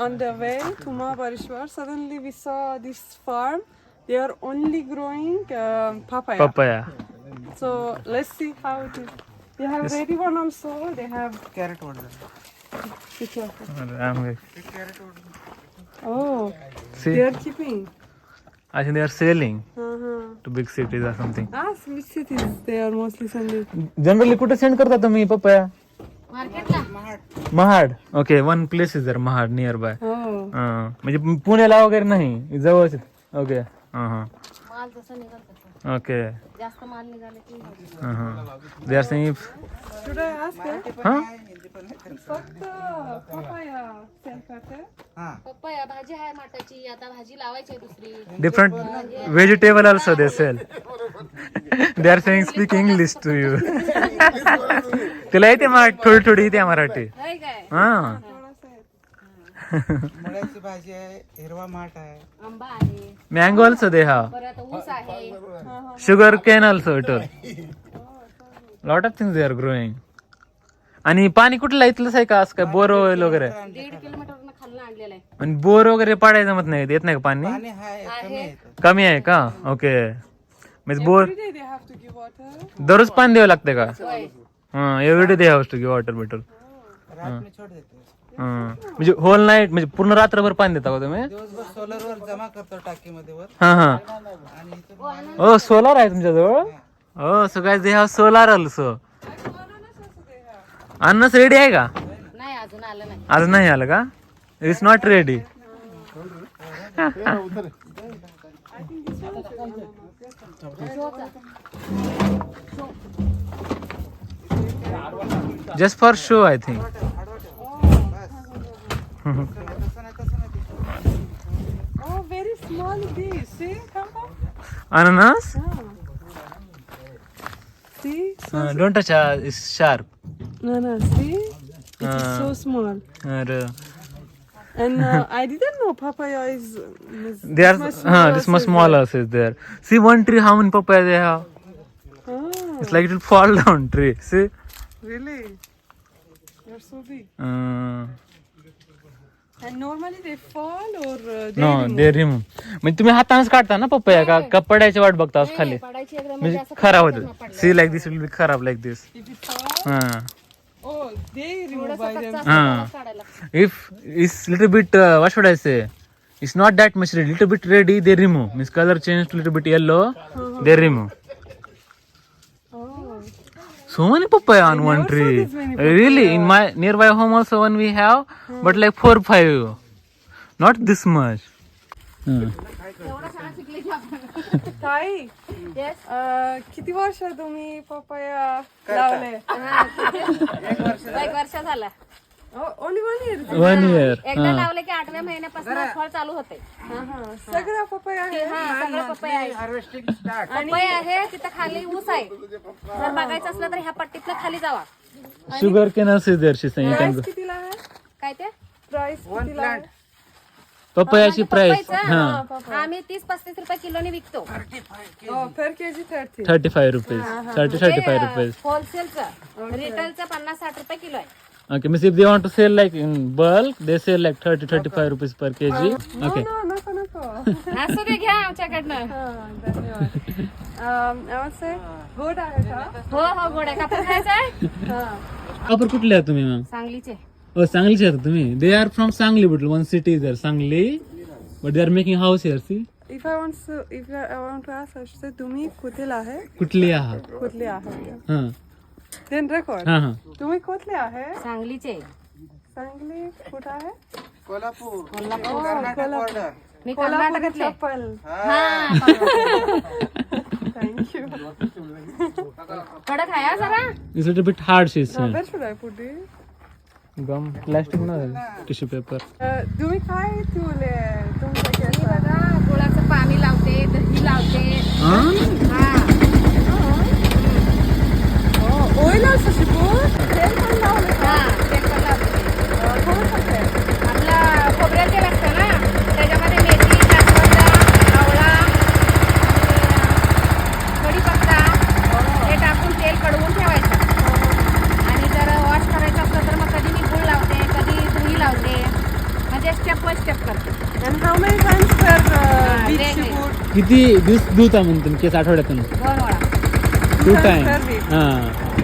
on the way to Mahabaleshwar, suddenly we saw this farm. They are only growing papaya. Papaya. So let's see how it is. They have ready one also. They have carrot water. be careful. Carrot water. Oh, See, they are keeping. I think they are selling Uh-huh. to big cities or something. Which cities they are mostly sending? Generally कुठे send करता तुम्ही पपया? Mahad. Mahad. Okay, one place is there Mahad near by. Oh. म्हणजे पुण्याला वगैरे नाही, जवळच. Okay. हां हां. माल जसा निघाल तसं ओके. जास्त माल निघाले की हां हां. दे are saying Should I ask her? हां फक्त papaya sell करते? पप्पया भाजी आहे माटाची, आता भाजी लावायची आहे दुसरी. Different vegetable also they sell. They are saying speak English to you. तिला येते मराठी, थोडी थोडी येते मराठी. होय काय? हां. मुळ्याची भाजी आहे, हिरवा माठ आहे. आंबा आहे, मँगो ऑल्सो दे हॅव. परत ऊस आहे. Sugar cane also it'll. Lot of things they are growing. आणि पाणी कुठलं इथलंच आहे का? असं काय बोर वगैरे? 1.5 किलोमीटर खालून आणलेलं आहे. आणि बोर वगैरे पाडायचं जमत नाही, येत नाही का पाणी? पाणी आहे, कमी आहे. कमी आहे का? ओके. म्हणजे bore Every day they have to give water. दररोज पाणी द्यावं लागते का? होय. हा, everyday they have to give water bottle. रात में छोड़ देते हैं. म्हणजे होल नाईट, म्हणजे पूर्ण रात्रभर पाणी देता का तुम्ही? दिवसभर सोलर वर जमा करतो टाकीमध्ये वर हा हा. आणि इथं ओ सोलार आहे तुमच्याजवळ? Oh so guys they have solar also. अन्नस रेडी आहे का? नाही अजून आलं नाही. आज नाही आलं का? It's not ready. Just for show I think. तसं नाही. Oh, very small this. See, come on. अननस? See? Don't touch, it's sharp. No, see? It is so small. अरे And I didn't know papaya is they are this much smaller is there. See one tree, how many papaya they have? Oh, It's like it will fall down tree. See? really? They're so big. And normally they fall or they No, remove? they remove. म्हणजे तुम्ही हातानेच काढता ना papaya का कपड्याची वाट बघता असं खाली? पडायची एकदम म्हणजे खराब होतं. See like this will be खराब like this. If it falls, हा. oh, they remove by them. हा. If it's little bit what should I say? It's not that much ready. Little bit ready, they remove. Means color change to little bit yellow, they remove. Oh, So many papaya on one never saw tree. this many Really, in my nearby home also one we have, but like 4-5, not this much. ताई, किती वर्ष तुम्ही papaya लावले? एक वर्ष झाला. Only 1 year. 1 year. एकदा लावले की 8व्या महिन्यापासून फळ चालू होते. सगळा पपया आहे. हा सगळं पपया आहे. Harvesting start. पपया आहे, तिथं खाली ऊस आहे. जर बघायचं असलं तर ह्या पट्टीतलं खाली जावा. Sugar cane also is there, she's saying. You can price go. कितीला आहे? काय ते? प्राइस कितीला आहे? पपयाची प्राइस आम्ही 30-35 रुपये किलोने विकतो. Oh, per kg 30. 35 rupees. 30-35 rupees. होलसेलचं. रिटेलचं 50-60 रुपये किलो आहे. Okay, means if they want to sell like in bulk, they sell like 30-35 rupees per kg. Okay. No, नको. असू दे घ्या आमच्याकडनं. धन्यवाद. I would say गोड आहे का? हो हो गोड्या कापून खायचंय. Proper कुठले आहात तुम्ही मॅम? सांगलीचे. Oh, सांगलीचे आहात तुम्ही. They are from Sangli, but one city is there, Sangli. But they are making house here, see? If I want to ask, I should say तुम्ही कुठले आहे? कुठली आहात? कुठले आहे? हां Then record. हां हां. तुम्ही कुठले आहे? सांगलीचे. सांगली कुठं आहे? कोल्हापूर. कर्नाटक बॉर्डर. मी कोल्हापूर कर्नाटकातले. चप्पल. Thank you. कडक आहे हा जरा. It's a little bit hard, she's saying. Where should I put it? Gum, plastic ना tissue paper. तुम्ही काय ठेवले तुमच्या मी केसात? बघा गुळाचं पाणी लावते, दही लावते. हां? हा ऑइल असं शिकून तेल पण लावले का? हा ते पण लावते. कोणतं तेल? आपला खोबऱ्याचं तेल असतं ना, त्याच्यामध्ये मेथी, जास्वंद, आवळा, कढीपत्ता हे टाकून तेल कडवून ठेवायचं. आणि जर वॉश करायचं असलं तर मग कधी मी गूळ लावते, कधी दही लावते. मग म्हणजे स्टेप बाय स्टेप करतो. And how many times per week day, she day. put? किती दिवस धुता म्हणतो केस आठवड्यातून? 2 वेळा. 2 times टाइम per week. हां